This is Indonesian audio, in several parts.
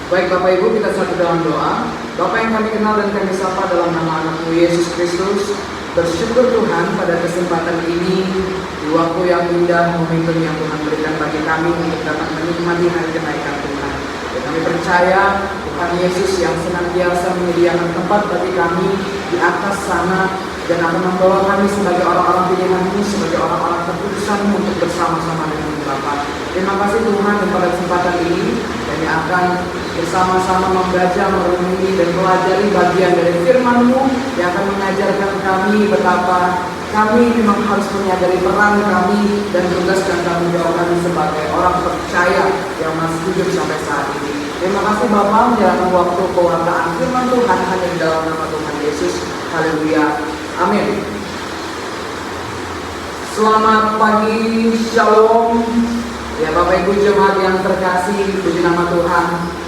Baik Bapak Ibu, kita satu dalam doa. Bapak yang kami kenal dan kami sapa dalam nama anakmu Yesus Kristus, bersyukur Tuhan pada kesempatan ini, di waktu yang indah, momentum yang Tuhan berikan bagi kami untuk dapat menikmati hari kenaikan Tuhan. Dan kami percaya Tuhan Yesus yang senantiasa menyediakan tempat bagi kami di atas sana, dan akan membawa kami sebagai orang-orang pilihan-Mu, sebagai orang-orang keputusan-Mu untuk bersama-sama dengan Bapa. Terima kasih Tuhan, dan pada kesempatan ini kami akan bersama-sama membaca, merenungi, dan pelajari bagian dari firman-Mu yang akan mengajarkan kami betapa kami memang harus menyadari peran kami dan tugas dan tanggung jawab kami sebagai orang percaya yang masih hidup sampai saat ini. Terima kasih Bapa, menjalankan waktu pewartaan firman Tuhan hanya di dalam nama Tuhan Yesus. Haleluya. Amin. Selamat pagi, Shalom. Ya Bapak Ibu jemaat yang terkasih, puji nama Tuhan.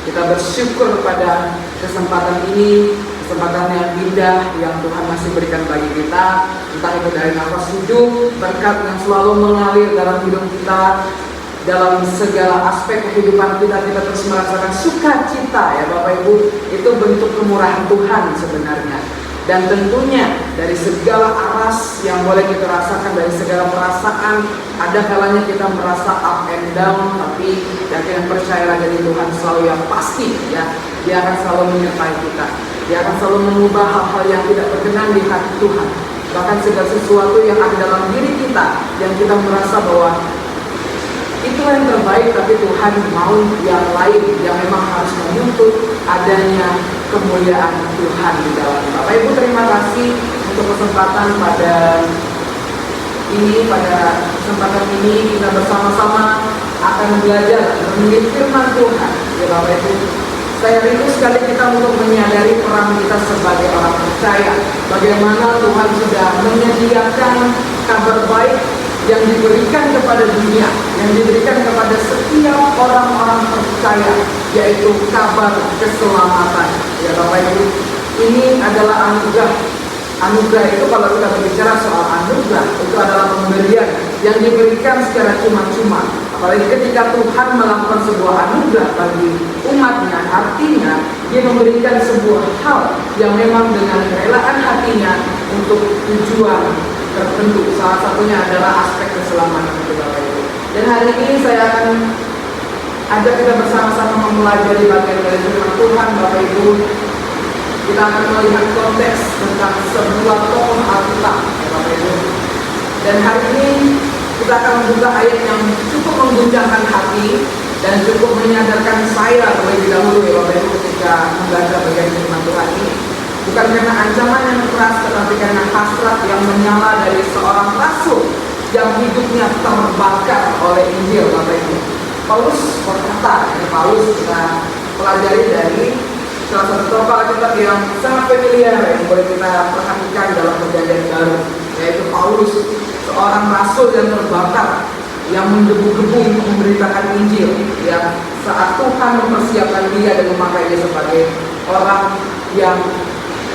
Kita bersyukur pada kesempatan ini, kesempatan yang indah yang Tuhan masih berikan bagi kita. Entah itu dari nafas hidup, berkat yang selalu mengalir dalam hidup kita, dalam segala aspek kehidupan kita terus merasakan sukacita ya Bapak Ibu. Itu bentuk kemurahan Tuhan sebenarnya. Dan tentunya dari segala aras yang boleh kita rasakan, dari segala perasaan, ada kalanya kita merasa up and down, tapi yakin percayalah dari Tuhan selalu yang pasti ya, Dia akan selalu menyertai kita. Dia akan selalu mengubah hal-hal yang tidak berkenan di hati Tuhan. Bahkan segala sesuatu yang ada dalam diri kita yang kita merasa bahwa itu yang terbaik, tapi Tuhan mau yang lain yang memang harus menuntut adanya kemuliaan Tuhan di dalam. Bapak Ibu terima kasih untuk kesempatan pada kesempatan ini kita bersama-sama akan belajar mengenai firman Tuhan. Ya Bapak Ibu, saya rindu sekali kita untuk menyadari peran kita sebagai orang percaya. Bagaimana Tuhan sudah menyediakan kabar baik yang diberikan kepada dunia, yang diberikan kepada setiap orang-orang percaya, yaitu kabar keselamatan. Ya Bapak Ibu, ini adalah anugerah. Anugerah itu kalau kita berbicara soal anugerah, itu adalah pemberian yang diberikan secara cuma-cuma. Apalagi ketika Tuhan melakukan sebuah anugerah bagi umatnya, artinya Dia memberikan sebuah hal yang memang dengan kerelaan hatinya untuk tujuan tertentu. Salah satunya adalah aspek keselamatan itu Bapak Ibu. Dan hari ini saya akan ajak kita bersama-sama mempelajari bagian dari firman Tuhan Bapak Ibu. Kita akan melihat konteks tentang sebuah tokoh Alkitab ya Bapak Ibu. Dan hari ini kita akan membuka ayat yang cukup mengguncangkan hati dan cukup menyadarkan saya terlebih dahulu ya Bapak Ibu ketika membaca bagian firman Tuhan ini. Bukan karena ancaman yang keras, tetapi karena hasrat yang menyala dari seorang rasul yang hidupnya terbakar oleh Injil Bapak Ibu. Paulus berkata, Paulus kita pelajari dari salah satu tokoh Alkitab yang sangat familiar yang boleh kita perhatikan dalam Perjanjian Baru, yaitu Paulus, seorang rasul yang terbakar, yang menggebu-gebu untuk memberitakan Injil. Ya, saat Tuhan mempersiapkan dia dan memakai dia sebagai orang yang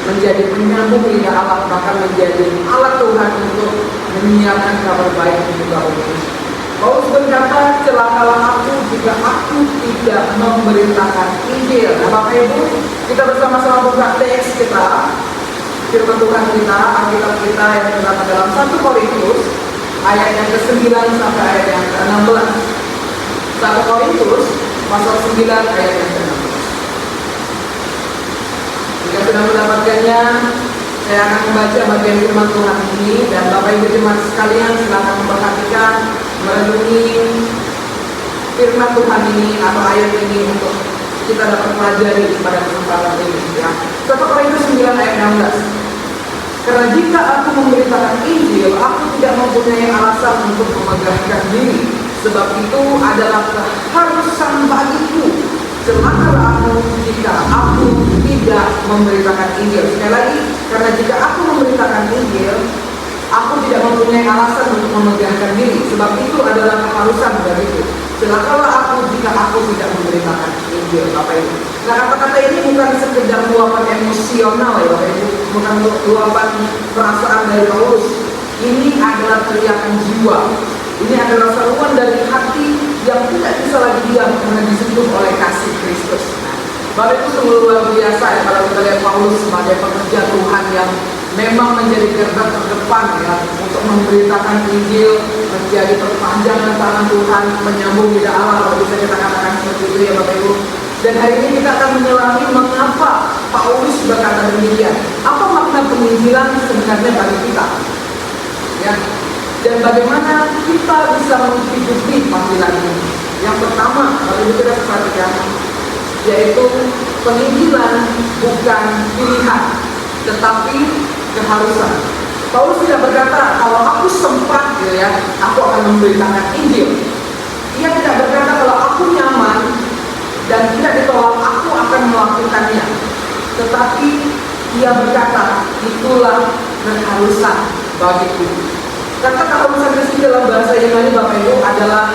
menjadi penyambung lidah Allah, bahkan menjadi alat Tuhan untuk menyiarkan kabar baik untuk kaum manusia. Paulus berkata, celakalah aku jika aku tidak memberitakan Injil. Nah Bapak Ibu, kita bersama-sama buka teks kita, firman Tuhan kita, Alkitab kita yang terdapat dalam 1 Korintus ayat yang ke-9 sampai ayat yang ke-16. 1 Korintus pasal 9 ayat yang ke-16. Jika sudah mendapatkannya, saya akan membaca bagian firman Tuhan ini, dan Bapak Ibu jemaat sekalian silakan memperhatikan, merenungi firman Tuhan ini atau ayat ini untuk kita dapat pelajari pada kesempatan ini. Ya. 1 Korintus 9 ayat 16. Karena jika aku memberitakan Injil, aku tidak mempunyai alasan untuk memegahkan diri, sebab itu adalah keharusan bagiku. Celakalah aku jika aku tidak memberitakan Injil. Sekali lagi, karena jika aku memberitakan Injil, aku tidak mempunyai alasan untuk memegahkan diri, sebab itu adalah keharusan bagiku. Celakalah aku jika aku tidak memberitakan Injil, Bapak Ibu. Nah, kata-kata ini bukan sekedar luapan emosional ya Bapak Ibu, bukan luapan perasaan dari Paulus. Ini adalah teriakan jiwa. Ini adalah seruan dari hati yang tidak bisa lagi diam karena disentuh oleh kasih Kristus. Nah, Bapak itu sungguh luar biasa ya kalau kita lihat Paulus sebagai pekerja Tuhan yang memang menjadi garda terdepan ya untuk memberitakan Injil, menjadi perpanjangan tangan Tuhan, menyambung lidah Allah, kalau bisa kita katakan seperti itu ya Bapak Ibu. Dan hari ini kita akan menyelami mengapa Paulus berkata demikian. Apa makna penginjilan sebenarnya bagi kita? Ya. Dan bagaimana kita bisa menghidupi panggilan ini? Yang pertama, Bapak Ibu kita perhatikan, yaitu penginjilan bukan pilihan, tetapi keharusan. Paulus tidak berkata kalau aku sempat gitu ya, aku akan memberitakan Injil. Ia tidak berkata kalau aku nyaman dan tidak ditolak, aku akan melakukannya. Tetapi ia berkata, itulah keharusan bagiku. Kata keharusan di dalam bahasa Yunani Bapak Ibu adalah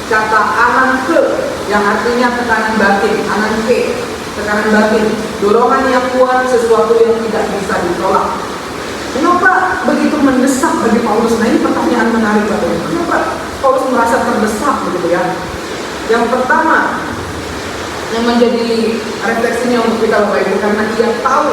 kata ananke, yang artinya tekanan batin, ananke, tekanan batin, dorongan yang kuat, sesuatu yang tidak bisa ditolak. Kenapa begitu mendesak bagi Paulus? Nah ini pertanyaan menarik Bapak Ibu. Kenapa Paulus merasa terdesak begitu ya? Yang pertama yang menjadi refleksinya untuk kita Bapak Ibu, karena ia tahu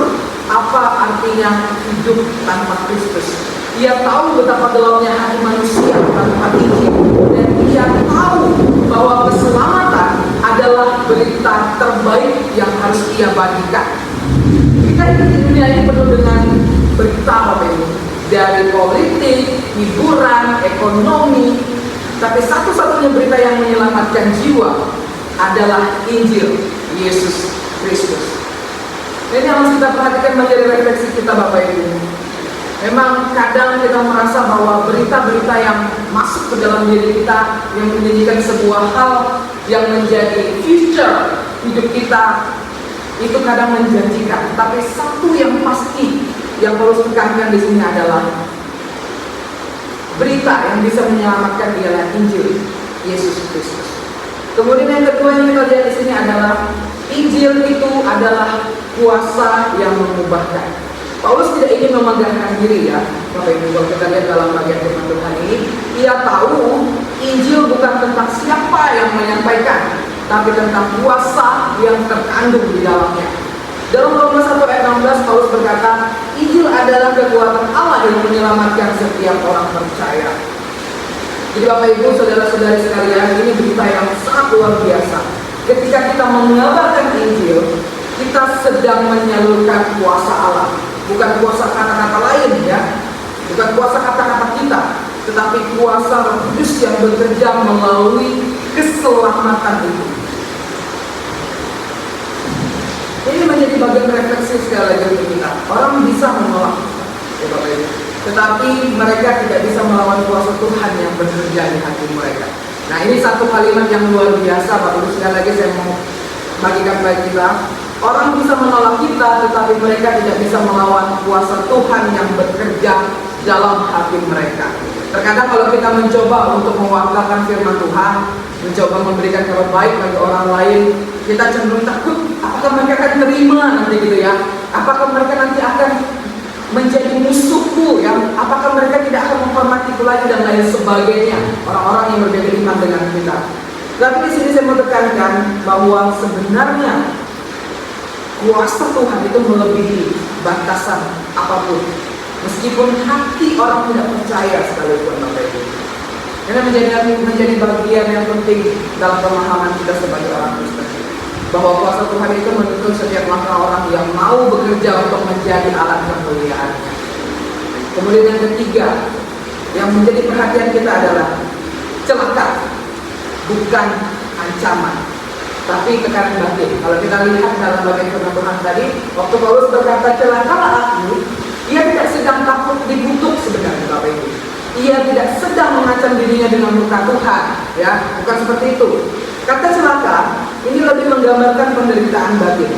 apa artinya hidup tanpa Kristus. Ia tahu betapa gelapnya hati manusia tanpa Injil, dan ia tahu bahwa keselamatan adalah berita terbaik yang harus ia bagikan. Kita hidup di dunia ini penuh dengan berita Bapak Ibu, dari politik, hiburan, ekonomi, tapi satu-satunya berita yang menyelamatkan jiwa adalah Injil Yesus Kristus. Ini harus kita perhatikan menjadi refleksi kita Bapak Ibu. Memang kadang kita merasa bahwa berita-berita yang masuk ke dalam diri kita, yang menjadikan sebuah hal yang menjadi future hidup kita, itu kadang menjanjikan. Tapi satu yang pasti yang perlu tekankan di sini adalah berita yang bisa menyelamatkan ialah Injil Yesus Kristus. Kemudian yang kedua yang kita lihat di sini adalah Injil itu adalah kuasa yang mengubahkan. Paulus tidak ingin memegahkan diri ya, Bapak Ibu. Kalau kita lihat dalam bagian firman Tuhan ini, ia tahu Injil bukan tentang siapa yang menyampaikan, tapi tentang kuasa yang terkandung di dalamnya. Dalam Roma 1 ayat 16 Paulus berkata, Injil adalah kekuatan Allah yang menyelamatkan setiap orang percaya. Jadi Bapak Ibu, saudara-saudari sekalian, ini berita yang sangat luar biasa. Ketika kita mengabarkan Injil, kita sedang menyalurkan kuasa Allah. Bukan kuasa kata-kata lain ya, bukan kuasa kata-kata kita, tetapi kuasa Roh Kudus yang bekerja melalui keselamatan itu. Ini menjadi bagian refleksi sekali lagi untuk kita. Orang bisa menolak, ya Bapak Ibu, tetapi mereka tidak bisa melawan kuasa Tuhan yang bekerja di hati mereka. Nah ini satu kalimat yang luar biasa Bapak Ibu. Sekali lagi saya mau bagikan bagi kita. Orang bisa menolak kita, tetapi mereka tidak bisa melawan kuasa Tuhan yang bekerja dalam hati mereka. Terkadang kalau kita mencoba untuk mewartakan firman Tuhan, mencoba memberikan kabar baik bagi orang lain, kita cenderung takut, apakah mereka akan terima nanti gitu ya? Apakah mereka nanti akan menjadi musuhku ya? Apakah mereka tidak akan menghormatiku lagi dan lain sebagainya? Orang-orang yang berbeda iman dengan kita. Tapi di sini saya mau tekankan bahwa sebenarnya kuasa Tuhan itu melebihi batasan apapun. Meskipun hati orang tidak percaya sekalipun Bapak Ibu. Ini menjadi bagian yang penting dalam pemahaman kita sebagai orang Kristen. Bahwa kuasa Tuhan itu menuntun setiap langkah orang yang mau bekerja untuk menjadi alat kemuliaannya. Kemudian yang ketiga, yang menjadi perhatian kita adalah celaka, bukan ancaman, tapi tekanan batin. Kalau kita lihat dalam bagian firman Tuhan tadi, waktu Paulus berkata celakalah aku, ia tidak sedang takut dikutuk sebenarnya Bapak Ibu. Ia tidak sedang mengancam dirinya dengan murka Tuhan, ya, bukan seperti itu. Kata celaka ini lebih menggambarkan penderitaan batin,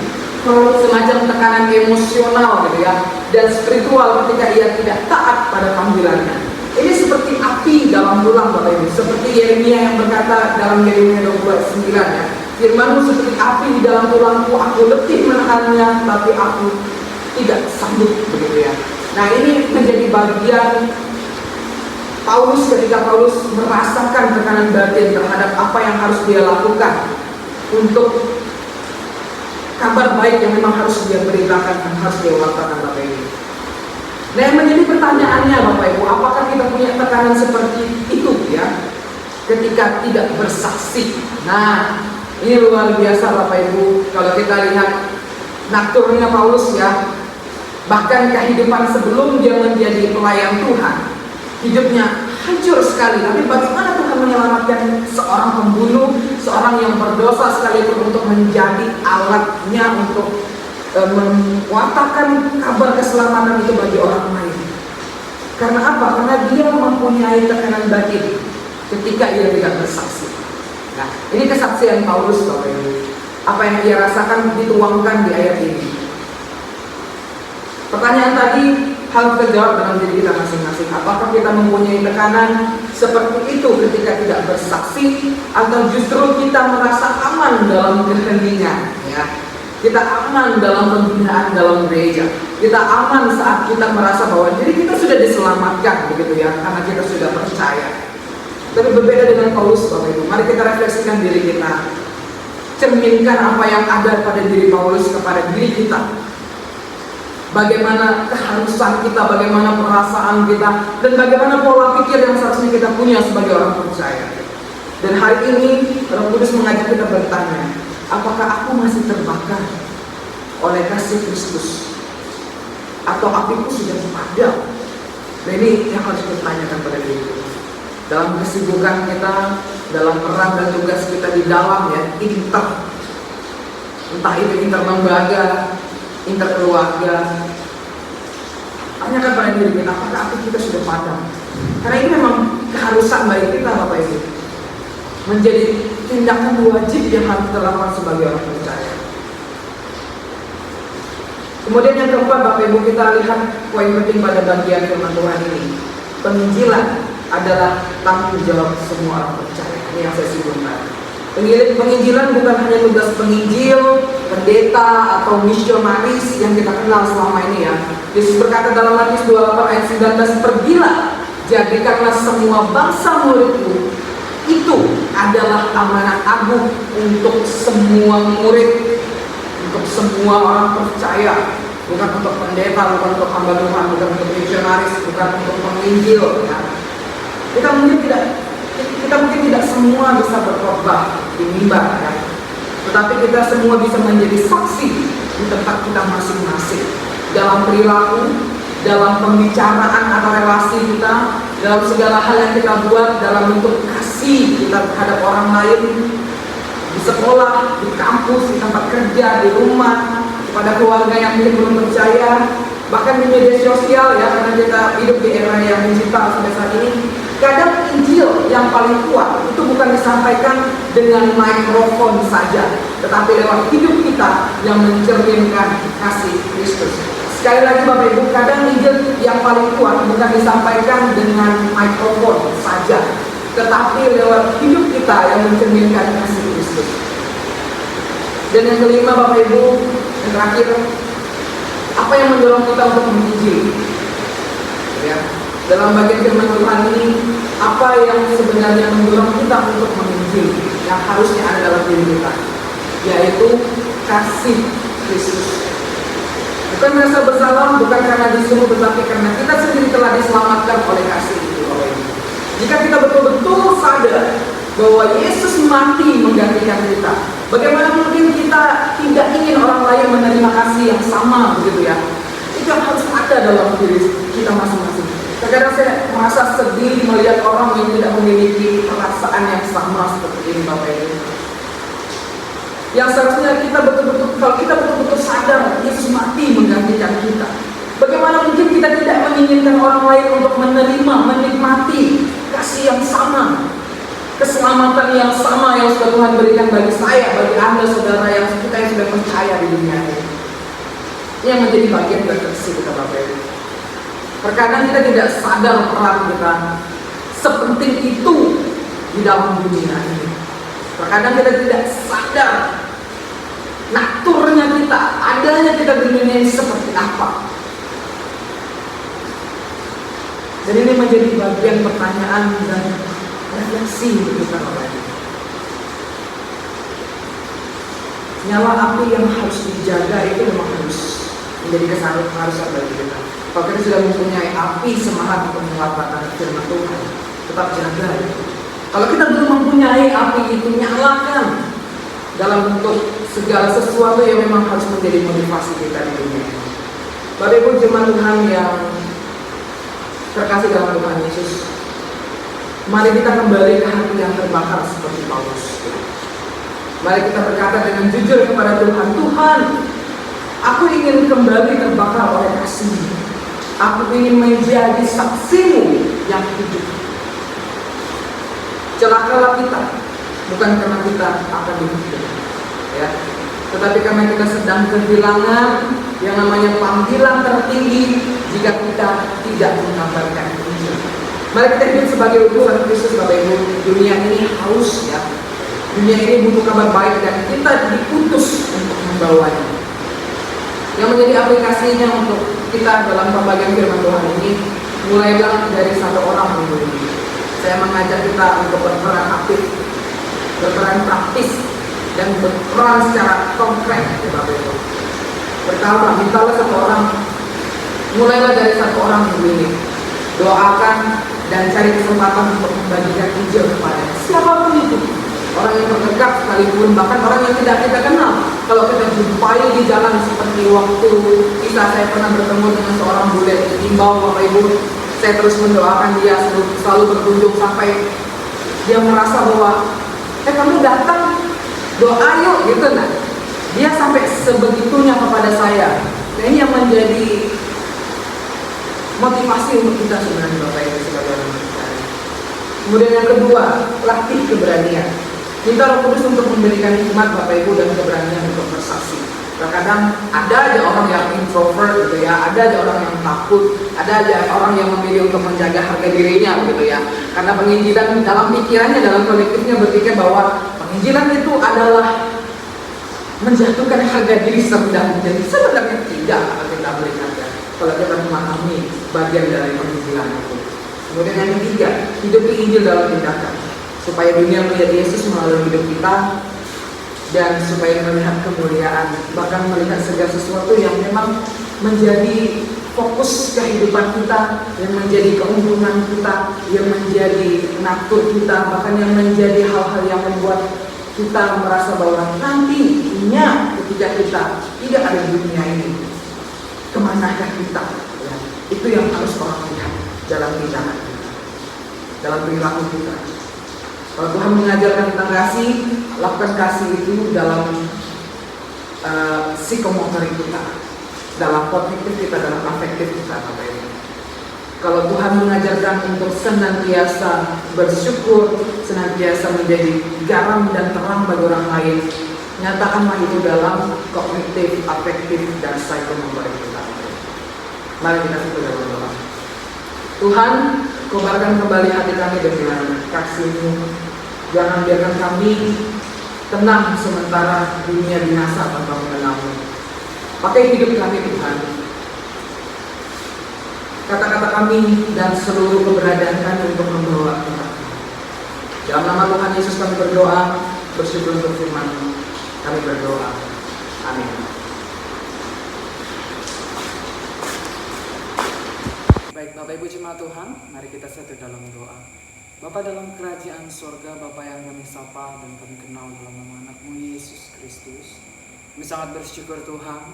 semacam tekanan emosional gitu ya, dan spiritual ketika ia tidak taat pada panggilannya. Ini seperti api dalam tulang Bapak Ibu, seperti Yeremia yang berkata dalam Yeremia 29 ya. Firman-Mu seperti api di dalam tulangku, aku letih menahannya, tapi aku tidak sanggup begitu ya. Nah ini menjadi bagian Paulus ketika Paulus merasakan tekanan batin terhadap apa yang harus dia lakukan untuk kabar baik yang memang harus dia beritakan dan harus dia wartakan Bapak Ibu. Nah, yang menjadi pertanyaannya Bapak Ibu, apakah kita punya tekanan seperti itu ya ketika tidak bersaksi? Nah, ini luar biasa Bapak Ibu. Kalau kita lihat naturnya Paulus ya, bahkan kehidupan sebelum dia menjadi pelayan Tuhan, hidupnya hancur sekali. Tapi bagaimana Tuhan menyelamatkan seorang pembunuh, seorang yang berdosa sekalipun untuk menjadi alatnya untuk mewartakan kabar keselamatan itu bagi orang lain. Karena apa? Karena dia mempunyai tekanan batin ketika ia tidak bersaksi. Nah, ini kesaksian Paulus Bapak Ibu. Apa yang ia rasakan dituangkan di ayat ini. Pertanyaan tadi harus terjawab dalam diri kita masing-masing. Apakah kita mempunyai tekanan seperti itu ketika tidak bersaksi, atau justru kita merasa aman dalam keheningan? Ya, kita aman dalam pembinaan dalam gereja. Kita aman saat kita merasa bahwa diri kita sudah diselamatkan, begitu ya, karena kita sudah percaya. Tapi berbeda dengan Paulus Bapak Ibu. Mari kita refleksikan diri kita. Cerminkan apa yang ada pada diri Paulus kepada diri kita. Bagaimana keharusan kita, bagaimana perasaan kita, dan bagaimana pola pikir yang seharusnya kita punya sebagai orang percaya. Dan hari ini Roh Kudus mengajak kita bertanya, apakah aku masih terbakar oleh kasih Kristus, atau apiku sudah padam? Nah, ini yang harus kita tanyakan pada diri kita. Dalam kesibukan kita, dalam peran dan tugas kita di dalam ya, entah itu inter lembaga, inter keluarga, tanyakan pada diri kita, apakah api kita sudah padam? Karena ini memang keharusan bagi kita Bapak Ibu, menjadi tindakan wajib yang harus dilakukan sebagai orang percaya. Kemudian yang keempat Bapak Ibu, kita lihat poin penting pada bagian firman Tuhan ini. Penginjilan adalah tanggung jawab semua orang percaya. Ini yang saya singgung. Penginjilan bukan hanya tugas penginjil, pendeta, atau misionaris yang kita kenal selama ini ya. Yesus berkata dalam Matius 28 ayat 19, pergilah, jadikanlah semua bangsa muridku. Itu adalah amanat agung untuk semua murid, untuk semua orang percaya. Bukan untuk pendeta, bukan untuk hamba Tuhan, bukan untuk misionaris, bukan untuk penginjil ya. Kita mungkin tidak semua bisa berkhotbah di mimbar ya. Tetapi kita semua bisa menjadi saksi di tempat kita masing-masing, dalam perilaku, dalam pembicaraan atau relasi kita, dalam segala hal yang kita buat, dalam bentuk kasih kita terhadap orang lain, di sekolah, di kampus, di tempat kerja, di rumah, kepada keluarga yang mungkin belum percaya, bahkan di media sosial ya, karena kita hidup di era yang digital sampai saat ini. Kadang Injil yang paling kuat itu bukan disampaikan dengan mikrofon saja, tetapi lewat hidup kita yang mencerminkan kasih Kristus. Sekali lagi Bapak Ibu, kadang Injil yang paling kuat bukan disampaikan dengan mikrofon saja, tetapi lewat hidup kita yang mencerminkan kasih Kristus. Dan yang kelima Bapak Ibu, yang terakhir, apa yang mendorong kita untuk menginjil? Ya, dalam bagian firman Tuhan ini, apa yang sebenarnya mendorong kita untuk menginjil yang harusnya ada dalam diri kita, yaitu kasih Kristus. Bukan merasa bersalah, bukan karena disuruh, tetapi karena kita sendiri telah diselamatkan oleh kasih itu. Jika kita betul-betul sadar bahwa Yesus mati menggantikan kita, bagaimana mungkin kita tidak ingin orang lain menerima kasih yang sama, begitu ya? Itu yang harus ada dalam diri kita masing-masing. Kadang saya merasa sedih melihat orang yang tidak memiliki perasaan yang sama seperti ini Bapak Ibu. Yang seharusnya kita betul-betul, kalau kita betul-betul sadar Yesus mati menggantikan kita, bagaimana mungkin kita tidak menginginkan orang lain untuk menerima, menikmati kasih yang sama, keselamatan yang sama yang sudah Tuhan berikan bagi saya, bagi Anda saudara yang kita yang sudah percaya di dunia ini. Ini yang menjadi bagian refleksi kita Bapak Ibu. Terkadang kita tidak sadar peran kita sepenting itu di dalam dunia ini. Terkadang kita tidak sadar naturnya kita, adanya kita di dunia ini seperti apa. Dan ini menjadi bagian pertanyaan dan refleksi untuk kita Bapak Ibu. Nyala api yang harus dijaga itu memang harus menjadi keharusan bagi kita. Kalau kita sudah mempunyai api semangat untuk melakukan firman Tuhan, tetap jaga itu. Kalau kita belum mempunyai api itu, nyalakan dalam bentuk segala sesuatu yang memang harus menjadi motivasi kita di dunia ini. Bapak Ibu jemaat Tuhan yang terkasih dalam Tuhan Yesus, mari kita kembali ke hati yang terbakar seperti Paulus. Mari kita berkata dengan jujur kepada Tuhan, Tuhan, aku ingin kembali terbakar oleh kasih. Aku ingin menjadi saksi-Mu yang hidup. Celakalah kita, bukan karena kita akan dihukum, ya, tetapi karena kita sedang kehilangan yang namanya panggilan tertinggi jika kita tidak mengabarkan Injil. Mari kita hidup sebagai utusan Kristus, Bapak Ibu. Dunia ini haus, ya. Dunia ini butuh kabar baik dan kita diutus untuk membawanya. Yang menjadi aplikasinya untuk kita dalam pembagian firman Tuhan ini, mulailah dari satu orang minggu ini. Saya mengajak kita untuk berperan aktif, berperan praktis, dan berperan secara konkret, ya Bapak Ibu. Pertama, mintalah satu orang, mulailah dari satu orang minggu ini. Doakan dan cari kesempatan untuk membagikan Injil kepada siapapun itu. Orang yang terdekat sekalipun, bahkan orang yang tidak kita kenal. Kalau kita jumpai di jalan seperti waktu kisah saya pernah bertemu dengan seorang bule di Timbau, Bapak Ibu, saya terus mendoakan dia, selalu berkunjung sampai dia merasa bahwa kamu datang, doa yuk gitu. Nah, dia sampai sebegitunya kepada saya. Nah, ini yang menjadi motivasi untuk kita sebenarnya, Bapak Ibu, sebagai orang percaya. Kemudian yang kedua, latih keberanian. Minta Roh Kudus untuk memberikan hikmat, Bapak Ibu, dan keberanian untuk bersaksi. Terkadang ada aja orang yang introvert gitu ya, ada aja orang yang takut, ada aja orang yang memilih untuk menjaga harga dirinya gitu ya. Karena penginjilan dalam pikirannya, dalam kolektifnya berpikir bahwa penginjilan itu adalah menjatuhkan harga diri serendah. Jadi sebenarnya tidak akan kita berikan kalau kita memahami bagian dari penginjilan itu. Kemudian yang ketiga, hidupi Injil dalam tindakan, supaya dunia melihat Yesus melalui hidup kita, dan supaya melihat kemuliaan, bahkan melihat segala sesuatu yang memang menjadi fokus kehidupan kita, yang menjadi keuntungan kita, yang menjadi natur kita, bahkan yang menjadi hal-hal yang membuat kita merasa bahwa nantinya ketika kita tidak ada di dunia ini, kemanakah kita? Ya, itu yang harus orang lihat dalam tindakan kita, dalam perilaku kita. Kalau Tuhan mengajarkan tentang kasih, lakukan kasih itu dalam psikomotorik kita, dalam kognitif kita, dalam afektif kita, Bapak Ibu. Kalau Tuhan mengajarkan untuk senantiasa bersyukur, senantiasa menjadi garam dan terang bagi orang lain, nyatakanlah itu dalam kognitif, afektif, dan psikomotorik kita. Mari kita satu dalam doa. Tuhan, kobarkan kembali hati kami dengan kasih-Mu. Jangan biarkan kami tenang sementara dunia binasa tanpa mengenal-Mu. Pakai hidup kami, Tuhan. Kata-kata kami dan seluruh keberadaan kami untuk membawa Tuhan. Dalam nama Tuhan Yesus kami berdoa, bersyukur untuk firman-Mu. Kami berdoa. Amin. Baik, Bapak Ibu jemaat Tuhan, mari kita satu dalam doa. Bapa dalam kerajaan sorga, Bapa yang kami sapa dan kami kenal dalam nama anak-Mu Yesus Kristus, kami sangat bersyukur Tuhan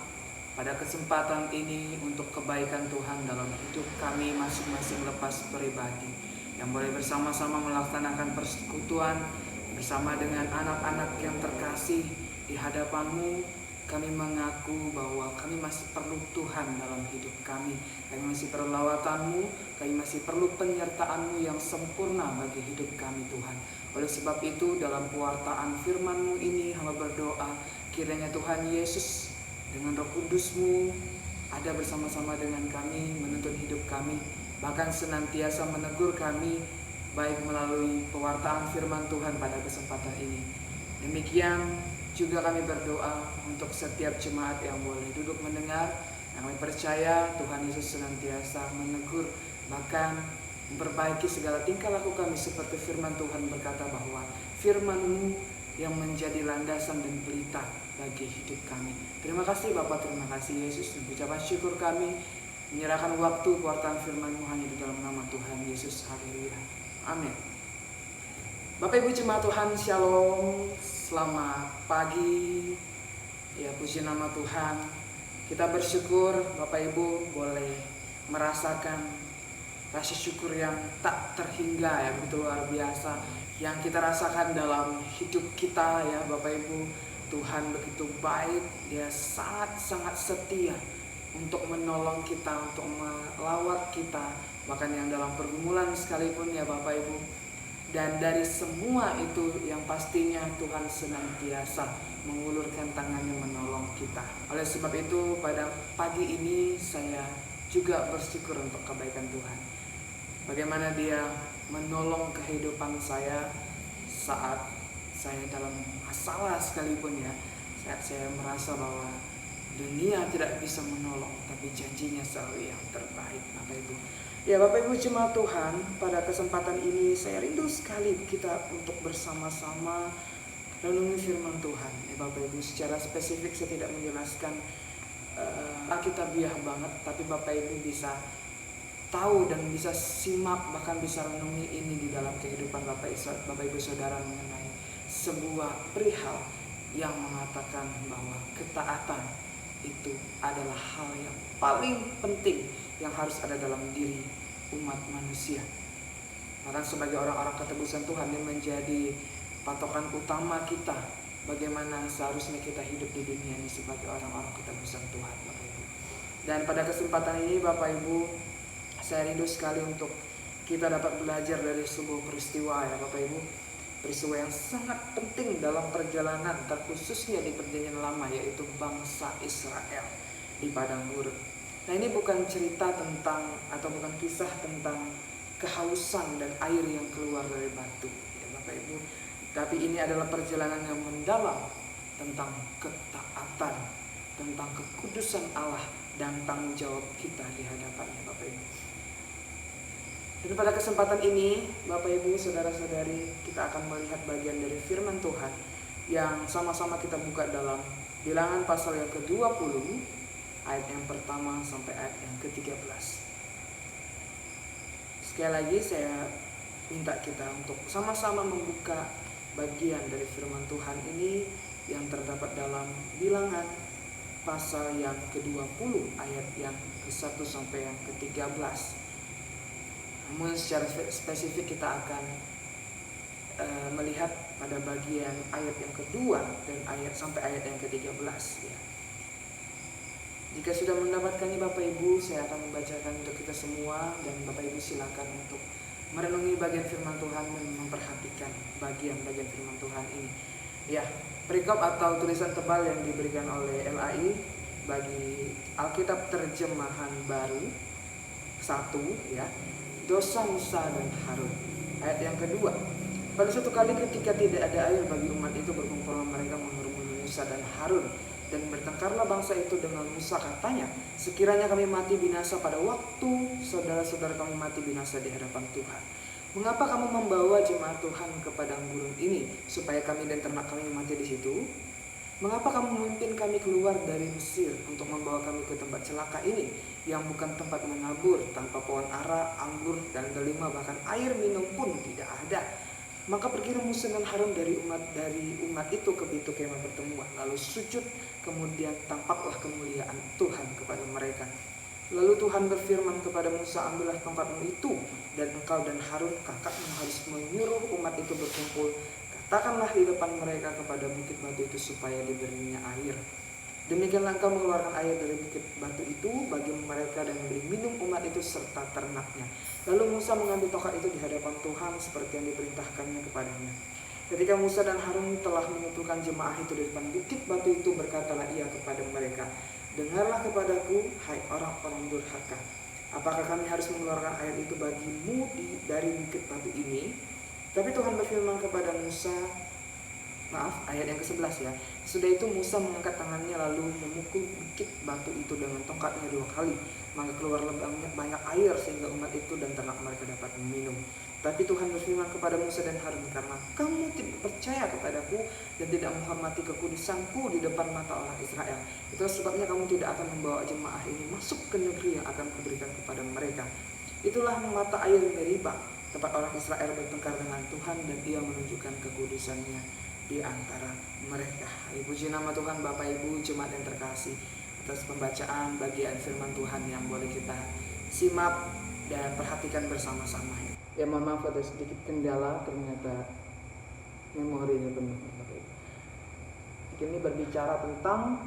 pada kesempatan ini untuk kebaikan Tuhan dalam hidup kami masing-masing lepas pribadi, yang boleh bersama-sama melaksanakan persekutuan bersama dengan anak-anak yang terkasih di hadapan-Mu. Kami mengaku bahwa kami masih perlu Tuhan dalam hidup kami. Kami masih perlu lawatan-Mu, kami masih perlu penyertaan-Mu yang sempurna bagi hidup kami Tuhan. Oleh sebab itu dalam pewartaan firman-Mu ini hamba berdoa, kiranya Tuhan Yesus dengan Roh Kudus-Mu ada bersama-sama dengan kami, menuntun hidup kami, bahkan senantiasa menegur kami, baik melalui pewartaan firman Tuhan pada kesempatan ini. Demikian juga kami berdoa untuk setiap jemaat yang boleh duduk mendengar, yang kami percaya Tuhan Yesus senantiasa menegur, bahkan memperbaiki segala tingkah laku kami, seperti firman Tuhan berkata bahwa firman-Mu yang menjadi landasan dan pelita bagi hidup kami. Terima kasih Bapa, terima kasih Yesus. Ucapan syukur kami menyerahkan waktu kewartaan firman-Mu hanya di dalam nama Tuhan Yesus. Haleluya. Amin. Bapak Ibu jemaat Tuhan, Shalom. Selamat pagi. Ya, puji nama Tuhan. Kita bersyukur Bapak Ibu boleh merasakan rasa syukur yang tak terhingga ya, begitu luar biasa yang kita rasakan dalam hidup kita ya Bapak Ibu. Tuhan begitu baik, Dia sangat-sangat setia untuk menolong kita, untuk melawat kita, bahkan yang dalam pergumulan sekalipun ya Bapak Ibu. Dan dari semua itu yang pastinya Tuhan senantiasa mengulurkan tangannya menolong kita. Oleh sebab itu pada pagi ini saya juga bersyukur untuk kebaikan Tuhan. Bagaimana Dia menolong kehidupan saya saat saya dalam masalah sekalipun ya. Saat saya merasa bahwa dunia tidak bisa menolong, tapi janjinya selalu yang terbaik Bapak Ibu. Ya Bapak Ibu jemaat Tuhan, pada kesempatan ini saya rindu sekali kita untuk bersama-sama renungi firman Tuhan. Ya Bapak Ibu, secara spesifik saya tidak menjelaskan alkitabiah banget, tapi Bapak Ibu bisa tahu dan bisa simak, bahkan bisa renungi ini di dalam kehidupan Bapak Ibu Saudara mengenai sebuah perihal yang mengatakan bahwa ketaatan itu adalah hal yang paling penting yang harus ada dalam diri umat manusia. Bahkan sebagai orang-orang ketebusan Tuhan yang menjadi patokan utama kita bagaimana seharusnya kita hidup di dunia ini sebagai orang-orang ketebusan Tuhan Bapak Ibu. Dan pada kesempatan ini Bapak Ibu, saya rindu sekali untuk kita dapat belajar dari sebuah peristiwa ya Bapak Ibu. Peristiwa yang sangat penting dalam perjalanan, terkhususnya di perjanjian lama, yaitu bangsa Israel di padang gurun. Nah ini bukan cerita tentang atau bukan kisah tentang kehausan dan air yang keluar dari batu ya Bapak Ibu. Tapi ini adalah perjalanan yang mendalam tentang ketaatan, tentang kekudusan Allah dan tanggung jawab kita di hadapannya Bapak Ibu. Dan pada kesempatan ini Bapak Ibu Saudara-saudari, kita akan melihat bagian dari firman Tuhan yang sama-sama kita buka dalam Bilangan pasal yang ke-20 ayat yang pertama sampai ayat yang ke-13. Sekali lagi saya minta kita untuk sama-sama membuka bagian dari firman Tuhan ini yang terdapat dalam Bilangan pasal yang ke-20 ayat yang ke-1 sampai yang ke-13. Namun secara spesifik kita akan melihat pada bagian ayat yang kedua dan ayat sampai ayat yang ke-13 ya. Jika sudah mendapatkannya Bapak Ibu, saya akan membacakan untuk kita semua dan Bapak Ibu silakan untuk merenungi bagian firman Tuhan dan memperhatikan bagian-bagian firman Tuhan ini. Ya, perikop atau tulisan tebal yang diberikan oleh LAI bagi Alkitab terjemahan baru 1 ya. Dosa Musa dan Harun. Ayat yang kedua. Pada suatu kali ketika tidak ada air bagi umat itu, berkumpullah mereka menghormati Musa dan Harun. Dan bertengkarlah bangsa itu dengan Musa, katanya, sekiranya kami mati binasa pada waktu saudara-saudara kami mati binasa di hadapan Tuhan. Mengapa kamu membawa jemaat Tuhan ke padang gurun ini, supaya kami dan ternak kami mati di situ? Mengapa kamu memimpin kami keluar dari Mesir untuk membawa kami ke tempat celaka ini, yang bukan tempat menabur, tanpa pohon ara, anggur, dan delima, bahkan air minum pun tidak ada? Maka pergilah Musa dan Harun dari umat itu ke pintu kemah pertemuan, lalu sujud, kemudian tampaklah kemuliaan Tuhan kepada mereka. Lalu Tuhan berfirman kepada Musa, ambillah tongkatmu itu, dan engkau dan Harun kakakmu harus menyuruh umat itu berkumpul. Katakanlah di depan mereka kepada bukit batu itu supaya diberinya air. Demikianlah engkau mengeluarkan air dari bukit batu itu bagi mereka dan memberi minum umat itu serta ternaknya. Lalu Musa mengambil tongkat itu di hadapan Tuhan seperti yang diperintahkannya kepadanya. Ketika Musa dan Harun telah mengumpulkan jemaah itu di depan bukit batu itu, berkatalah ia kepada mereka, dengarlah kepadaku, hai orang-orang durhaka. Apakah kami harus mengeluarkan air itu bagimu dari bukit batu ini? Tapi Tuhan berfirman kepada Musa, ayat yang ke-11 ya. Sudah itu Musa mengangkat tangannya lalu memukul bukit batu itu dengan tongkatnya 2 kali. Maka keluarlah banyak air sehingga umat itu dan ternak mereka dapat minum. Tapi Tuhan berfirman kepada Musa dan Harun, karena kamu tidak percaya kepadaku dan tidak menghormati kekudusanku di depan mata orang Israel, itulah sebabnya kamu tidak akan membawa jemaah ini masuk ke negeri yang akan kuberikan kepada mereka. Itulah mata air Meribah, tempat orang Israel bertengkar dengan Tuhan, dan ia menunjukkan kekudusannya di antara mereka. Puji nama Tuhan. Bapak Ibu jemaat yang terkasih, atas pembacaan bagian firman Tuhan yang boleh kita simak dan perhatikan bersama-sama. Ya, mohon maaf ada sedikit kendala, ternyata memorinya penuh. Ini berbicara tentang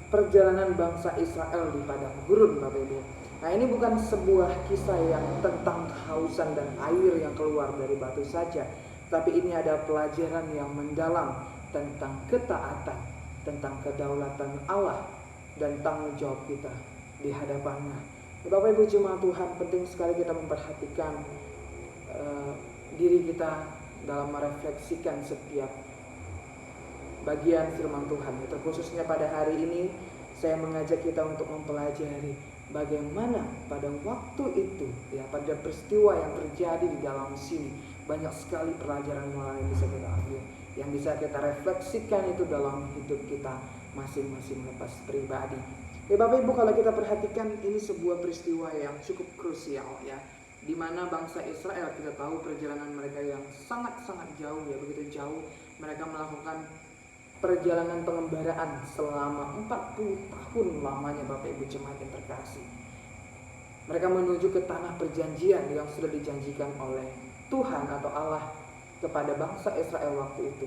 perjalanan bangsa Israel di padang gurun, Bapak Ibu. Nah, ini bukan sebuah kisah yang tentang kehausan dan air yang keluar dari batu saja, tapi ini ada pelajaran yang mendalam tentang ketaatan, tentang kedaulatan Allah dan tanggung jawab kita di hadapannya. Bapak Ibu jemaat Tuhan, penting sekali kita memperhatikan diri kita dalam merefleksikan setiap bagian firman Tuhan. Terkhususnya pada hari ini saya mengajak kita untuk mempelajari bagaimana pada waktu itu, ya, pada peristiwa yang terjadi di dalam sini, banyak sekali pelajaran moral yang bisa kita ambil, yang bisa kita refleksikan itu dalam hidup kita masing-masing lepas pribadi. Ya Bapak Ibu, kalau kita perhatikan ini sebuah peristiwa yang cukup krusial, ya, di mana bangsa Israel, kita tahu perjalanan mereka yang sangat-sangat jauh, ya, begitu jauh. Mereka melakukan perjalanan pengembaraan selama 40 tahun lamanya, Bapak Ibu jemaat yang terkasih. Mereka menuju ke tanah perjanjian yang sudah dijanjikan oleh Tuhan atau Allah kepada bangsa Israel waktu itu.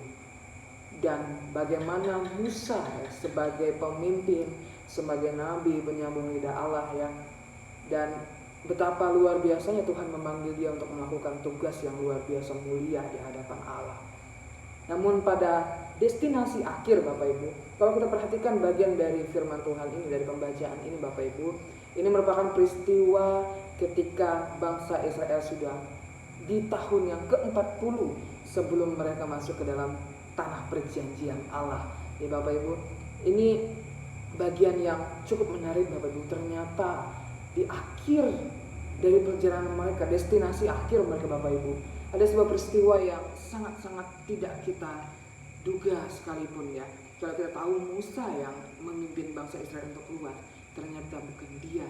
Dan bagaimana Musa, ya, sebagai pemimpin, sebagai nabi penyambung lidah Allah, ya, dan betapa luar biasanya Tuhan memanggil dia untuk melakukan tugas yang luar biasa mulia di hadapan Allah. Namun pada destinasi akhir, Bapak Ibu, kalau kita perhatikan bagian dari firman Tuhan ini, dari pembacaan ini, Bapak Ibu, ini merupakan peristiwa ketika bangsa Israel sudah di tahun yang ke-40 sebelum mereka masuk ke dalam tanah perjanjian Allah. Ya Bapak Ibu, ini bagian yang cukup menarik, Bapak Ibu. Ternyata di akhir dari perjalanan mereka, destinasi akhir mereka, Bapak Ibu, ada sebuah peristiwa yang sangat-sangat tidak kita duga sekalipun, ya. Kalau kita tahu Musa yang memimpin bangsa Israel untuk keluar, ternyata bukan dia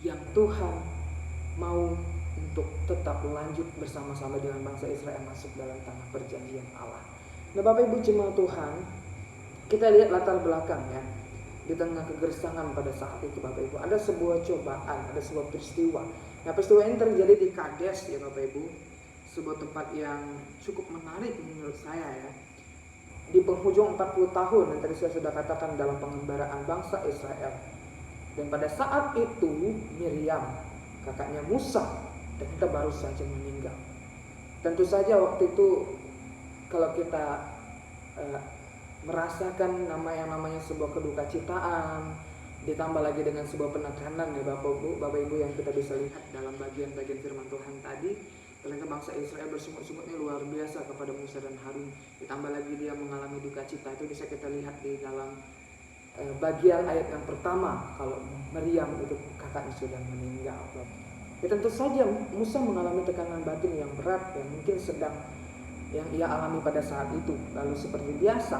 yang Tuhan mau untuk tetap lanjut bersama-sama dengan bangsa Israel masuk dalam tanah perjanjian Allah. Nah Bapak Ibu jemaat Tuhan, kita lihat latar belakang, ya. Di tengah kegersangan pada saat itu, Bapak Ibu, ada sebuah cobaan, ada sebuah peristiwa. Nah peristiwa ini terjadi di Kades, ya Bapak Ibu, sebuah tempat yang cukup menarik menurut saya, ya. Di penghujung 40 tahun yang tadi saya sudah katakan dalam pengembaraan bangsa Israel. Dan pada saat itu Miriam, kakaknya Musa, ternyata baru saja meninggal. Tentu saja waktu itu kalau kita merasakan namanya sebuah kedukacitaan, ditambah lagi dengan sebuah penekanan, ya Bapak Ibu yang kita bisa lihat dalam bagian-bagian firman Tuhan tadi. Ternyata bangsa Israel bersungut-sungutnya luar biasa kepada Musa dan Harun. Ditambah lagi dia mengalami duka cita. Itu bisa kita lihat di dalam bagian ayat yang pertama, kalau Miriam itu kakaknya sudah meninggal. Ya tentu saja Musa mengalami tekanan batin yang berat, yang mungkin sedang yang ia alami pada saat itu. Lalu seperti biasa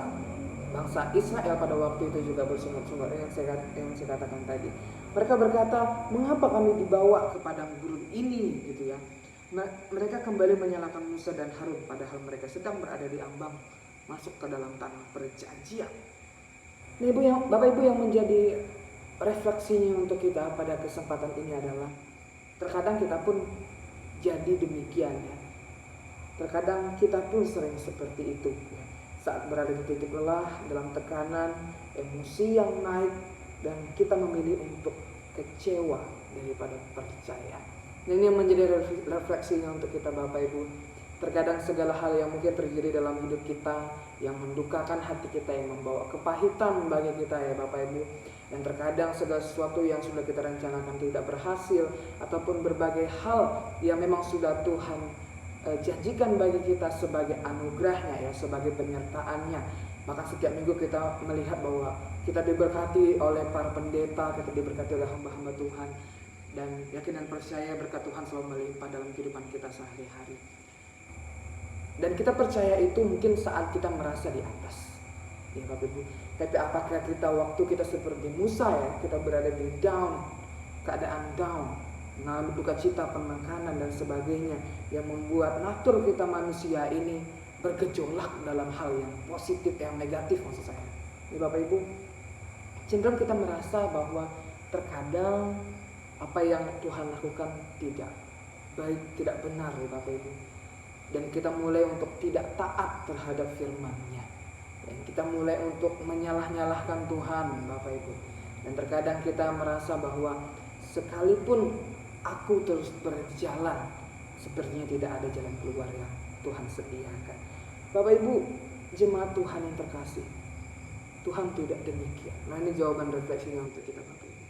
bangsa Israel pada waktu itu juga bersungut-sungut yang saya katakan tadi. Mereka berkata, mengapa kami dibawa ke padang gurun ini, gitu ya. Mereka kembali menyalahkan Musa dan Harun, padahal mereka sedang berada di ambang masuk ke dalam tanah perjanjian. Nah, Bapak Ibu, yang menjadi refleksinya untuk kita pada kesempatan ini adalah terkadang kita pun jadi demikian, ya. Terkadang kita pun sering seperti itu, ya. Saat berada di titik lelah, dalam tekanan, emosi yang naik, dan kita memilih untuk kecewa daripada percaya. Nah, ini yang menjadi refleksinya untuk kita, Bapak Ibu. Terkadang segala hal yang mungkin terjadi dalam hidup kita, yang mendukakan hati kita, yang membawa kepahitan bagi kita, ya Bapak Ibu. Dan terkadang segala sesuatu yang sudah kita rencanakan tidak berhasil, ataupun berbagai hal yang memang sudah Tuhan janjikan bagi kita sebagai anugerahnya, ya, sebagai penyertaannya. Maka setiap minggu kita melihat bahwa kita diberkati oleh para pendeta, kita diberkati oleh hamba-hamba Tuhan. dan yakin dan percaya berkat Tuhan selalu melimpah dalam kehidupan kita sehari-hari. Dan kita percaya itu mungkin saat kita merasa di atas, ya Bapak Ibu. Tapi apakah kita waktu kita seperti Musa ya, kita berada di down, keadaan down, mengalami duka cita, penekanan dan sebagainya, yang membuat natur kita manusia ini bergejolak dalam hal yang positif, yang negatif maksud saya. Ya Bapak Ibu, cenderung kita merasa bahwa terkadang apa yang Tuhan lakukan tidak baik, tidak benar ya Bapak Ibu. Dan kita mulai untuk tidak taat terhadap firman-Nya. Dan kita mulai untuk menyalah-nyalahkan Tuhan Bapak Ibu. Dan terkadang kita merasa bahwa sekalipun aku terus berjalan, sepertinya tidak ada jalan keluar yang Tuhan sediakan. Bapak Ibu, jemaat Tuhan yang terkasih, Tuhan tidak demikian. Nah, ini jawaban refleksinya untuk kita Bapak Ibu.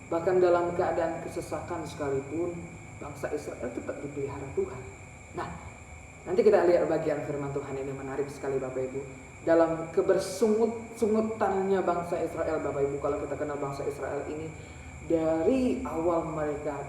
Bahkan dalam keadaan kesesakan sekalipun, bangsa Israel tetap dipelihara Tuhan. Nah, nanti kita lihat bagian firman Tuhan ini menarik sekali Bapak Ibu. Dalam kebersungut-sungutannya bangsa Israel Bapak Ibu, kalau kita kenal bangsa Israel ini, dari awal mereka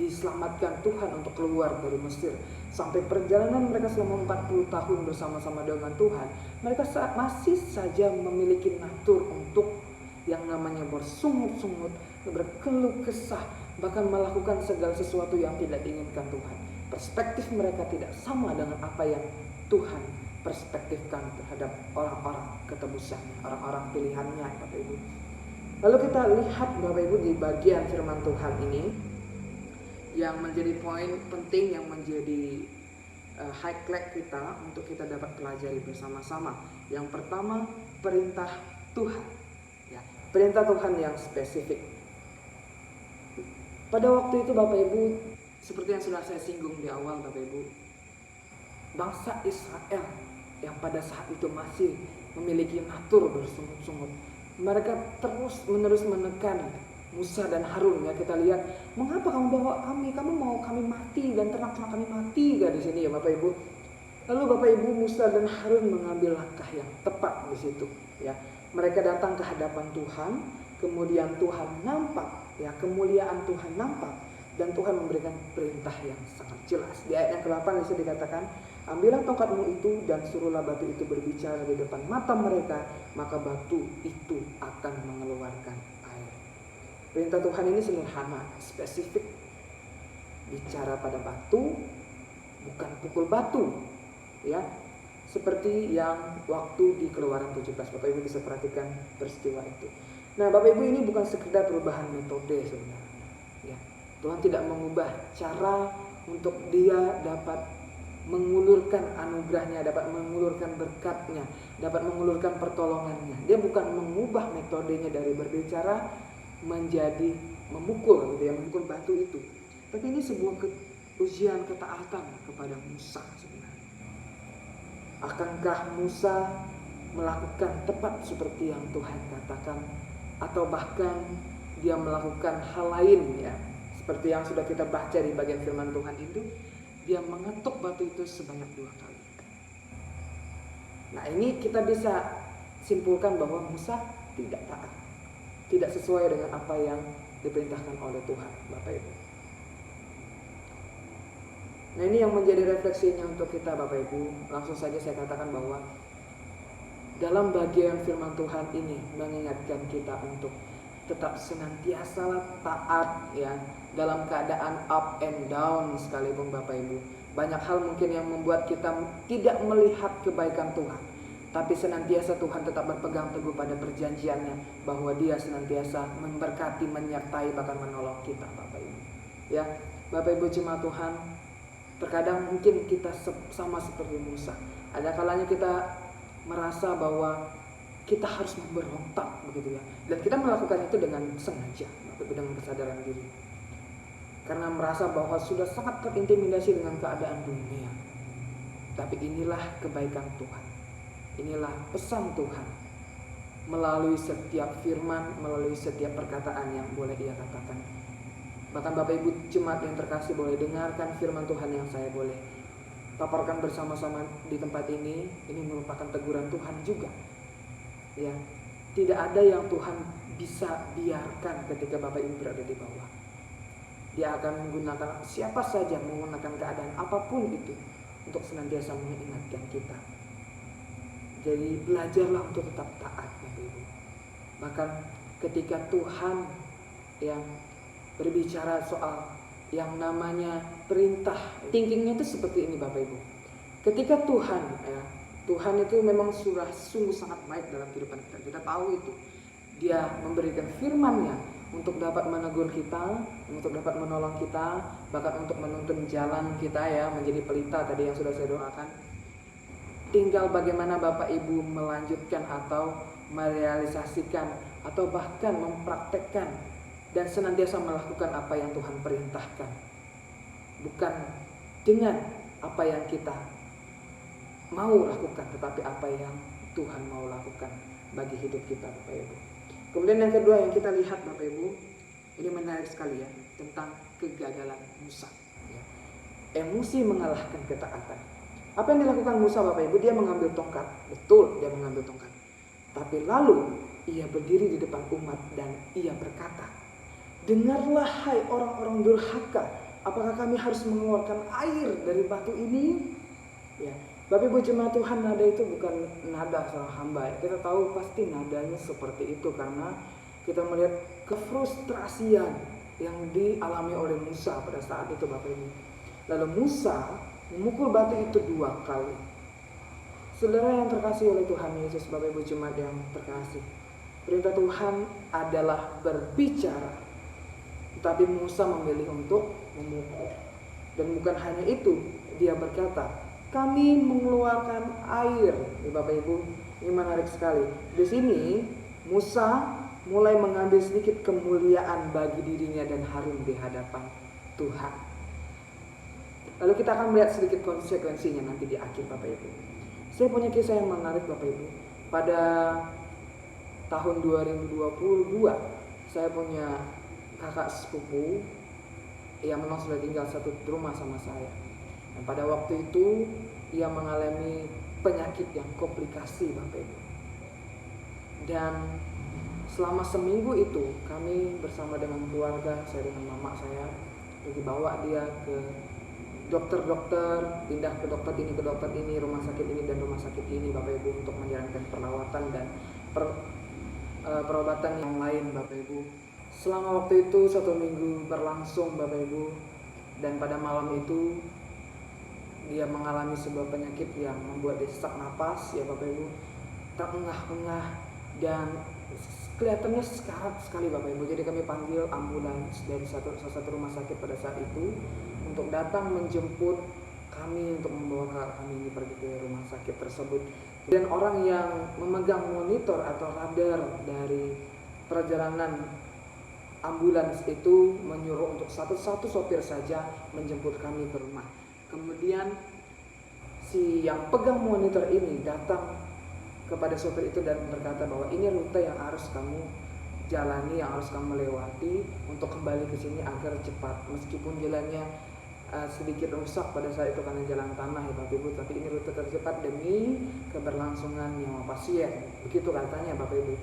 diselamatkan Tuhan untuk keluar dari Mesir, sampai perjalanan mereka selama 40 tahun bersama-sama dengan Tuhan, mereka masih saja memiliki natur untuk yang namanya bersungut-sungut, berkeluh kesah, bahkan melakukan segala sesuatu yang tidak diinginkan Tuhan. Perspektif mereka tidak sama dengan apa yang Tuhan perspektifkan terhadap orang-orang ketebusannya, orang-orang pilihannya Bapak Ibu. Lalu kita lihat Bapak Ibu di bagian firman Tuhan ini, yang menjadi poin penting, yang menjadi highlight kita untuk kita dapat pelajari bersama-sama. Yang pertama, perintah Tuhan. Ya, perintah Tuhan yang spesifik. Pada waktu itu Bapak Ibu, seperti yang sudah saya singgung di awal Bapak Ibu, bangsa Israel yang pada saat itu masih memiliki natur bersungut-sungut, mereka terus menerus menekan Musa dan Harun. Ya, kita lihat, mengapa kamu bawa kami? Kamu mau kami mati dan ternak-ternak kami mati gak di sini ya Bapak Ibu? Lalu Bapak Ibu, Musa dan Harun mengambil langkah yang tepat di situ. Ya, mereka datang ke hadapan Tuhan, kemudian Tuhan nampak, ya kemuliaan Tuhan nampak. Dan Tuhan memberikan perintah yang sangat jelas. Di ayat yang ke-8 bisa dikatakan, ambillah tongkatmu itu dan suruhlah batu itu berbicara di depan mata mereka, maka batu itu akan mengeluarkan air. Perintah Tuhan ini sederhana, spesifik. Bicara pada batu, bukan pukul batu. Ya, seperti yang waktu di Keluaran 17, Bapak Ibu bisa perhatikan peristiwa itu. Nah, Bapak Ibu, ini bukan sekedar perubahan metode sebenarnya. Ya. Tuhan tidak mengubah cara untuk dia dapat mengulurkan anugerahnya, dapat mengulurkan berkatnya, dapat mengulurkan pertolongannya. Dia bukan mengubah metodenya dari berbicara menjadi memukul, gitu ya, memukul batu itu. Tapi ini sebuah ujian ketaatan kepada Musa sebenarnya. Akankah Musa melakukan tepat seperti yang Tuhan katakan, atau bahkan dia melakukan hal lain ya? Seperti yang sudah kita baca di bagian firman Tuhan itu, dia mengetuk batu itu sebanyak 2 kali. Nah, ini kita bisa simpulkan bahwa Musa tidak taat, tidak sesuai dengan apa yang diperintahkan oleh Tuhan, Bapak Ibu. Nah, ini yang menjadi refleksinya untuk kita Bapak Ibu. Langsung saja saya katakan bahwa dalam bagian firman Tuhan ini mengingatkan kita untuk tetap senantiasa taat ya, dalam keadaan up and down sekalipun Bapak Ibu. Banyak hal mungkin yang membuat kita tidak melihat kebaikan Tuhan, tapi senantiasa Tuhan tetap berpegang teguh pada perjanjiannya, bahwa Dia senantiasa memberkati, menyertai, bahkan menolong kita Bapak Ibu. Ya, Bapak Ibu jemaat Tuhan, terkadang mungkin kita sama seperti Musa. Ada kalanya kita merasa bahwa kita harus memberontak begitu ya. Dan kita melakukan itu dengan sengaja, dengan kesadaran diri. Karena merasa bahwa sudah sangat terintimidasi dengan keadaan dunia. Tapi inilah kebaikan Tuhan. Inilah pesan Tuhan. Melalui setiap firman, melalui setiap perkataan yang boleh Dia katakan. Bahkan Bapak Ibu jemaat yang terkasih boleh dengarkan firman Tuhan yang saya boleh paparkan bersama-sama di tempat ini. Ini merupakan teguran Tuhan juga. Ya, tidak ada yang Tuhan bisa biarkan ketika Bapak Ibu berada di bawah. Dia akan menggunakan siapa saja, menggunakan keadaan apapun itu untuk senantiasa mengingatkan kita. Jadi belajarlah untuk tetap taat, Bapak Ibu. Bahkan ketika Tuhan yang berbicara soal yang namanya perintah, thinkingnya itu seperti ini Bapak Ibu. Ketika Tuhan itu memang sudah sungguh sangat baik dalam kehidupan kita. Kita tahu itu. Dia memberikan firman-Nya untuk dapat menegur kita, untuk dapat menolong kita, bahkan untuk menuntun jalan kita ya, menjadi pelita tadi yang sudah saya doakan. Tinggal bagaimana Bapak Ibu melanjutkan atau merealisasikan atau bahkan mempraktekkan dan senantiasa melakukan apa yang Tuhan perintahkan. Bukan dengan apa yang kita mau lakukan, tetapi apa yang Tuhan mau lakukan bagi hidup kita, Bapak Ibu. Kemudian yang kedua yang kita lihat, Bapak Ibu, ini menarik sekali ya, tentang kegagalan Musa. Emosi mengalahkan ketaatan. Apa yang dilakukan Musa, Bapak Ibu? Dia mengambil tongkat. Betul, dia mengambil tongkat. Tapi lalu ia berdiri di depan umat dan ia berkata, "Dengarlah hai orang-orang durhaka, apakah kami harus mengeluarkan air dari batu ini?" Ya, Bapak Ibu jemaat Tuhan, nada itu bukan nada seorang hamba. Kita tahu pasti nadanya seperti itu karena kita melihat kefrustrasian yang dialami oleh Musa pada saat itu, Bapak Ibu. Lalu Musa memukul batu itu 2 kali. Saudara yang terkasih oleh Tuhan Yesus, Bapak Ibu jemaat yang terkasih, perintah Tuhan adalah berbicara, tetapi Musa memilih untuk memukul. Dan bukan hanya itu, dia berkata, "Kami mengeluarkan air." Bapak Ibu, ini menarik sekali. Di sini Musa mulai mengambil sedikit kemuliaan bagi dirinya dan harum di hadapan Tuhan. Lalu kita akan melihat sedikit konsekuensinya nanti di akhir, Bapak Ibu. Saya punya kisah yang menarik, Bapak Ibu. Pada tahun 2022, saya punya kakak sepupu yang memang sudah tinggal satu rumah sama saya. Dan pada waktu itu ia mengalami penyakit yang komplikasi, Bapak Ibu. Dan selama seminggu itu kami bersama dengan keluarga, saya dengan mama saya, dibawa dia ke dokter-dokter, pindah ke dokter ini, rumah sakit ini dan rumah sakit ini, Bapak Ibu, untuk menjalankan perawatan dan perobatan yang lain, Bapak Ibu. Selama waktu itu 1 minggu berlangsung, Bapak Ibu, dan pada malam itu dia mengalami sebuah penyakit yang membuat dia sesak napas, ya Bapak Ibu, terengah-engah dan kelihatannya sekarat sekali, Bapak Ibu. Jadi kami panggil ambulans dari salah satu rumah sakit pada saat itu untuk datang menjemput kami untuk membawa kami ini pergi ke rumah sakit tersebut. Dan orang yang memegang monitor atau radar dari perjalanan ambulans itu menyuruh untuk satu sopir saja menjemput kami ke rumah. Kemudian si yang pegang monitor ini datang kepada sopir itu dan berkata bahwa ini rute yang harus kamu jalani, yang harus kamu lewati untuk kembali ke sini agar cepat. Meskipun jalannya sedikit rusak pada saat itu karena jalan tanah, ya Bapak Ibu, tapi ini rute tercepat demi keberlangsungan nyawa pasien. Begitu katanya, Bapak Ibu.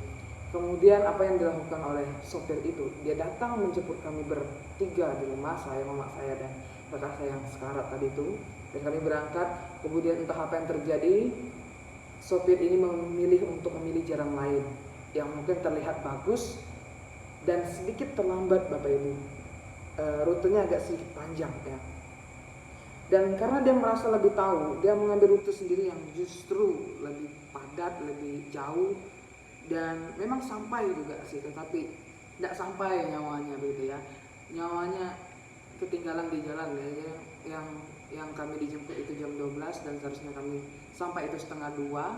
Kemudian apa yang dilakukan oleh sopir itu? Dia datang menjemput kami bertiga di rumah, saya, mama saya dan kakak saya yang sekarat tadi itu. Dan kami berangkat. Kemudian entah apa yang terjadi, sopir ini memilih jalan lain yang mungkin terlihat bagus dan sedikit terlambat, Bapak Ibu. Rutenya agak sedikit panjang ya. Dan karena dia merasa lebih tahu, dia mengambil rute sendiri yang justru lebih padat, lebih jauh, dan memang sampai juga sih, tetapi tidak sampai nyawanya begitu ya. Nyawanya ketinggalan di jalan ya. Yang kami dijemput itu jam 12 dan seharusnya kami sampai itu 1:30,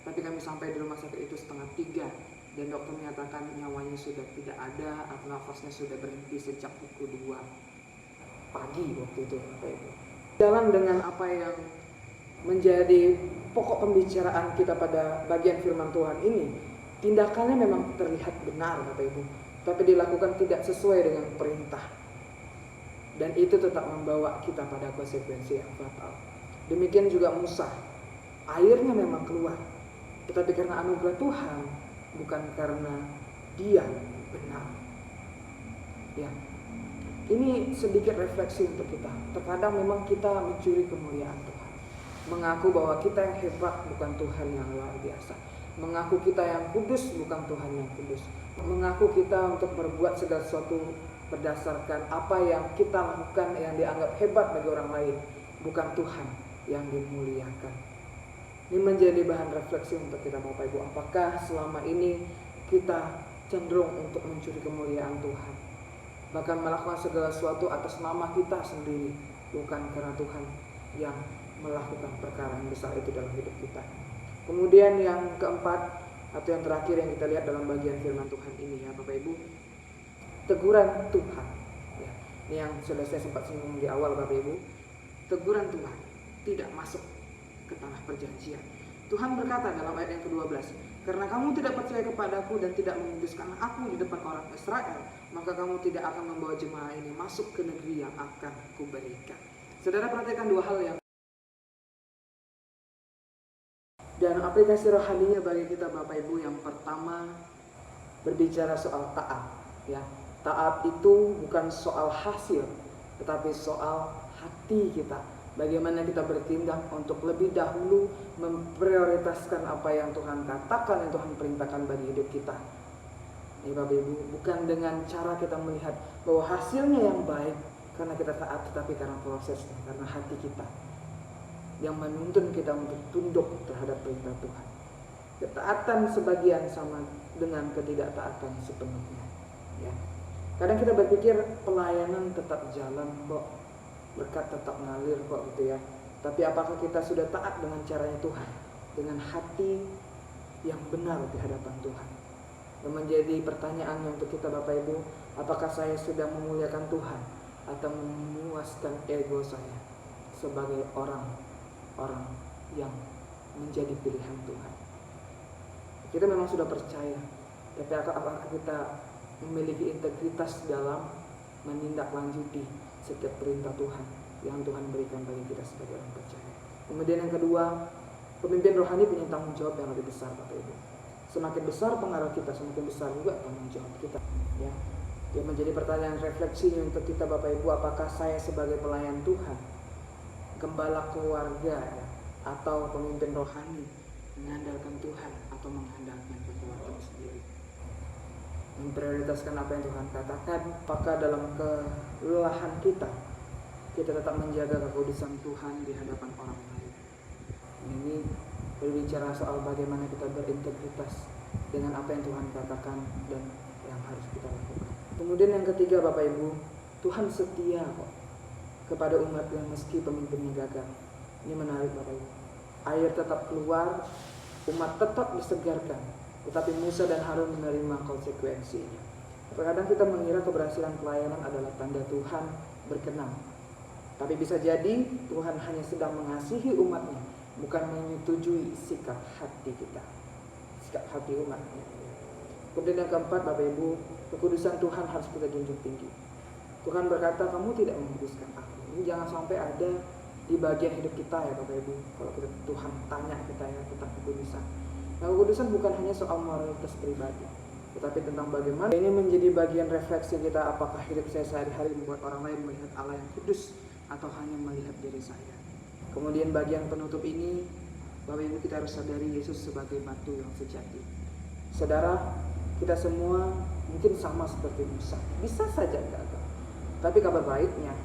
tapi kami sampai di rumah sakit itu 2:30 dan dokter menyatakan nyawanya sudah tidak ada atau nafasnya sudah berhenti sejak pukul 2 pagi waktu itu, Bapak Ibu. Jalan dengan apa yang menjadi pokok pembicaraan kita pada bagian firman Tuhan ini, tindakannya memang terlihat benar, Bapak Ibu, tapi dilakukan tidak sesuai dengan perintah. Dan itu tetap membawa kita pada konsekuensi yang fatal. Demikian juga Musa. Airnya memang keluar, tetapi karena anugerah Tuhan, bukan karena Dia benar. Ya, ini sedikit refleksi untuk kita. Terkadang memang kita mencuri kemuliaan Tuhan, mengaku bahwa kita yang hebat bukan Tuhan yang luar biasa, mengaku kita yang kudus bukan Tuhan yang kudus, mengaku kita untuk berbuat segala sesuatu berdasarkan apa yang kita lakukan yang dianggap hebat bagi orang lain, bukan Tuhan yang dimuliakan. Ini menjadi bahan refleksi untuk kita Bapak Ibu. Apakah selama ini kita cenderung untuk mencuri kemuliaan Tuhan, bahkan melakukan segala sesuatu atas nama kita sendiri, bukan karena Tuhan yang melakukan perkara yang besar itu dalam hidup kita. Kemudian yang keempat atau yang terakhir yang kita lihat dalam bagian firman Tuhan ini ya Bapak Ibu, teguran Tuhan ya. Ini yang sudah saya sempat singgung di awal Bapak Ibu. Teguran Tuhan tidak masuk ke tanah perjanjian. Tuhan berkata dalam ayat yang ke-12, karena kamu tidak percaya kepadaku dan tidak menguduskan aku di depan orang Israel, maka kamu tidak akan membawa jemaah ini masuk ke negeri yang akan kuberikan. Saudara perhatikan dua hal yang dan aplikasi rohaninya bagi kita Bapak Ibu. Yang pertama berbicara soal taat ya. Taat itu bukan soal hasil, tetapi soal hati kita. Bagaimana kita bertindak untuk lebih dahulu memprioritaskan apa yang Tuhan katakan, yang Tuhan perintahkan bagi hidup kita. Ya Bapak Ibu, bukan dengan cara kita melihat bahwa hasilnya yang baik karena kita taat, tetapi karena prosesnya, karena hati kita yang menuntun kita untuk tunduk terhadap perintah Tuhan. Ketaatan sebagian sama dengan ketidaktaatan sepenuhnya. Ya. Kadang kita berpikir pelayanan tetap jalan kok, berkat tetap ngalir kok gitu ya. Tapi apakah kita sudah taat dengan caranya Tuhan, dengan hati yang benar di hadapan Tuhan? Dan menjadi pertanyaan untuk kita Bapak Ibu, apakah saya sudah memuliakan Tuhan atau memuaskan ego saya sebagai orang yang menjadi pilihan Tuhan? Kita memang sudah percaya, tapi apakah kita memiliki integritas dalam menindaklanjuti setiap perintah Tuhan yang Tuhan berikan bagi kita sebagai orang percaya? Kemudian yang kedua, pemimpin rohani punya tanggung jawab yang lebih besar Bapak Ibu. Semakin besar pengaruh kita, semakin besar juga tanggung jawab kita. Ya, yang menjadi pertanyaan refleksi untuk kita Bapak Ibu, apakah saya sebagai pelayan Tuhan, gembala keluarga ya, atau pemimpin rohani mengandalkan Tuhan atau mengandalkan kekuatan sendiri? Memprioritaskan apa yang Tuhan katakan, apakah dalam kelelahan kita tetap menjaga kekudusan Tuhan di hadapan orang lain? Ini berbicara soal bagaimana kita berintegritas dengan apa yang Tuhan katakan dan yang harus kita lakukan. Kemudian yang ketiga Bapak Ibu, Tuhan setia kok kepada umatnya meski pemimpinnya gagal. Ini menarik Bapak Ibu. Air tetap keluar, umat tetap disegarkan, tetapi Musa dan Harun menerima konsekuensinya. Terkadang kita mengira keberhasilan pelayanan adalah tanda Tuhan berkenan. Tapi bisa jadi Tuhan hanya sedang mengasihi umatnya, bukan menyetujui sikap hati kita, sikap hati umatnya. Kemudian yang keempat Bapak Ibu, kekudusan Tuhan harus kita junjung tinggi. Tuhan berkata, kamu tidak menguduskan aku. Ini jangan sampai ada di bagian hidup kita ya Bapak Ibu. Kalau Tuhan tanya kita ya tentang kekudusan. Nah, kekudusan bukan hanya soal moralitas pribadi, tetapi tentang bagaimana ini menjadi bagian refleksi kita. Apakah hidup saya sehari-hari membuat orang lain melihat Allah yang kudus atau hanya melihat diri saya? Kemudian bagian penutup ini Bapak Ibu, kita harus sadari Yesus sebagai batu yang sejati. Saudara, kita semua mungkin sama seperti Musa, bisa saja gagal. Tapi kabar baiknya,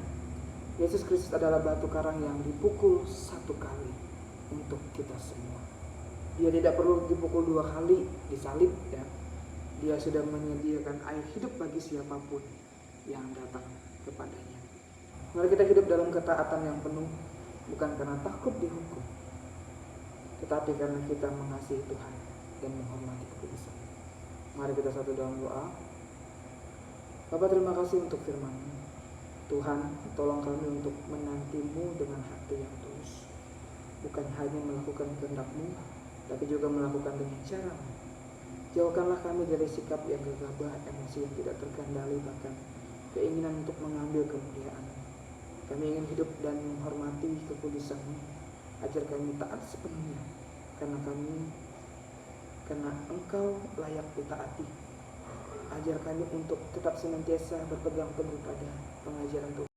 Yesus Kristus adalah batu karang yang dipukul satu kali untuk kita semua. Dia tidak perlu dipukul dua kali, disalib ya. Dia sudah menyediakan air hidup bagi siapapun yang datang kepadanya. Mari kita hidup dalam ketaatan yang penuh, bukan karena takut dihukum, tetapi karena kita mengasihi Tuhan dan menghormati kekudusan. Mari kita satu dalam doa. Bapa, terima kasih untuk firman-Mu. Tuhan, tolong kami untuk menanti-Mu dengan hati yang tulus, bukan hanya melakukan kehendak-Mu, tapi juga melakukan dengan cara-Mu. Jauhkanlah kami dari sikap yang gegabah, emosi yang tidak terkendali, bahkan keinginan untuk mengambil kemuliaan. Kami ingin hidup dan menghormati kekudusan-Mu. Ajar kami taat sepenuhnya, karena Engkau layak ditaati. ajar kami untuk tetap senantiasa berpegang teguh pada pengajaran Tuhan.